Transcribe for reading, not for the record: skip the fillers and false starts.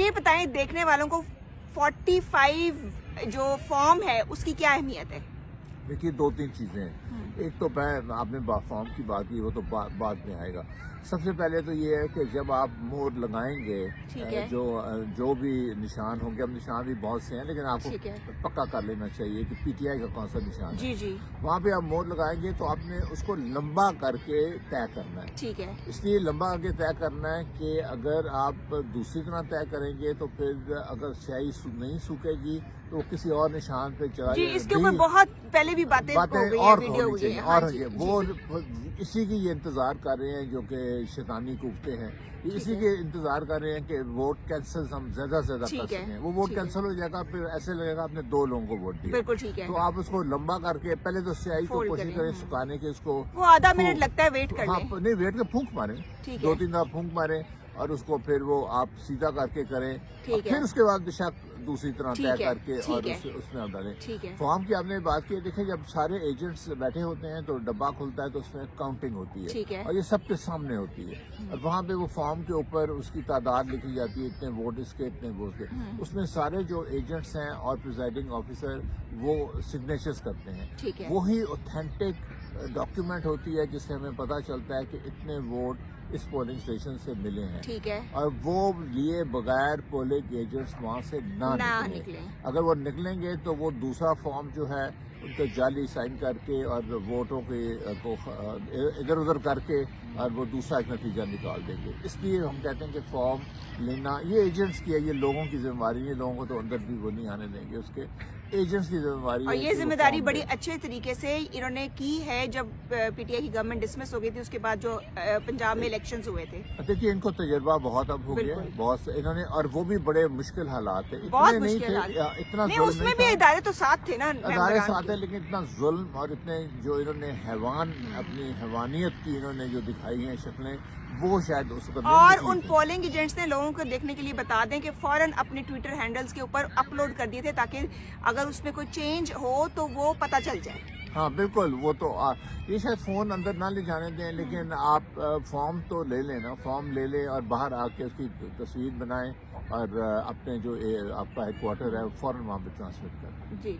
یہ بتائیں دیکھنے والوں کو 45 جو فارم ہے اس کی کیا اہمیت ہے؟ دیکھیے 2-3 چیزیں ہیں. ایک تو آپ نے فارم کی بات کی، وہ تو بعد میں آئے گا. سب سے پہلے تو یہ ہے کہ جب آپ مور لگائیں گے، جو بھی نشان ہوں گے، اب نشان بھی بہت سے ہیں لیکن آپ کو پکا کر لینا چاہیے کہ پی ٹی آئی کا کون سا نشان ہے. جی وہاں پہ آپ مور لگائیں گے تو آپ نے اس کو لمبا کر کے طے کرنا ہے. ٹھیک ہے. اس لیے لمبا کر کے طے کرنا ہے کہ اگر آپ دوسری طرح طے کریں گے تو پھر اگر سیاہی نہیں سوکھے گی تو وہ کسی اور نشان پہ چلا جائے گا. اس کے اوپر بہت پہلے بھی باتیں اور ہونی چاہیے اور وہ اسی کی یہ انتظار کر رہے ہیں جو کہ شیطانی کوفتے ہیں، اسی کے انتظار کر رہے ہیں کہ ووٹ کینسل ہم زیادہ سے زیادہ کر سکیں. وہ ووٹ کینسل ہو جائے گا، پھر ایسے لگے گا آپ نے 2 لوگوں کو ووٹ دیا. بالکل ٹھیک ہے. تو آپ اس کو لمبا کر کے پہلے تو سیاہی کو کوشش کریں سکھانے کے، اس کو وہ آدھا منٹ لگتا ہے ویٹ کرنے. نہیں ویٹ کے پھونک ماریں، 2-3 دفعہ پھونک ماریں اور اس کو پھر وہ آپ سیدھا کر کے کریں. پھر اس کے بعد شک دوسری طرح طے کر کے اور اس میں آپ ڈالیں. فارم کی آپ نے بات کی، دیکھیں جب سارے ایجنٹس بیٹھے ہوتے ہیں تو ڈبہ کھلتا ہے تو اس میں کاؤنٹنگ ہوتی ہے اور یہ سب کے سامنے ہوتی ہے. اور وہاں پہ وہ فارم کے اوپر اس کی تعداد لکھی جاتی ہے، اتنے ووٹ اس کے، اتنے ووٹ کے. اس میں سارے جو ایجنٹس ہیں اور پریزائڈنگ آفیسر وہ سگنیچرز کرتے ہیں. وہی اوتھینٹک ڈاکیومنٹ ہوتی ہے جس سے ہمیں پتہ چلتا ہے کہ اتنے ووٹ اس پولنگ اسٹیشن سے ملے ہیں. اور وہ لیے بغیر پولنگ ایجنٹس وہاں سے نہ نکلیں. اگر وہ نکلیں گے تو وہ دوسرا فارم جو ہے ان کو جعلی سائن کر کے اور ووٹوں کو ادھر ادھر کر کے اور وہ دوسرا ایک نتیجہ نکال دیں گے. اس لیے ہم کہتے ہیں کہ فارم لینا یہ ایجنٹس کی ہے، یہ لوگوں کی ذمہ داری ہے. لوگوں کو تو اندر بھی وہ نہیں آنے دیں گے، اس کے ایجنٹس کی ذمہ داری ہے. اور یہ ذمہ داری بڑی اچھے طریقے سے انہوں نے کی ہے. جب پی ٹی آئی کی گورنمنٹ ڈسمس ہو گئی تھی اس کے بعد جو پنجاب میں الیکشنز ہوئے تھے، دیکھیے ان کو تجربہ بہت اب ہو گیا، بہت انہوں نے، اور وہ بھی بڑے مشکل حالات ہیں. بہت اتنے نہیں مشکل تھے، اتنا نہیں، ظلم اس میں نہیں بھی تھا. ادارے تو ساتھ تھے نا، ادارے ساتھ ہیں لیکن اتنا ظلم اور اتنے جو انہوں نے اپنی حیوانیت کی انہوں نے جو دکھائی ہیں شکلیں، وہ شاید اس کو اور ان پولنگ ایجنٹس نے لوگوں کو دیکھنے کے لیے بتا دیں کہ فوراً اپنے ٹویٹر ہینڈلز کے اوپر اپلوڈ کر دیے تھے تاکہ اگر اس میں کوئی چینج ہو تو وہ پتہ چل جائے. ہاں بالکل. وہ تو یہ شاید فون اندر نہ لے جانے دیں لیکن آپ فارم تو لے لیں نا، فارم لے لیں اور باہر آ کے اس کی تصویر بنائیں اور اپنے جو آپ کا ہیڈ کوارٹر ہے فوراً وہاں پہ ٹرانسمٹ کر دیں. جی.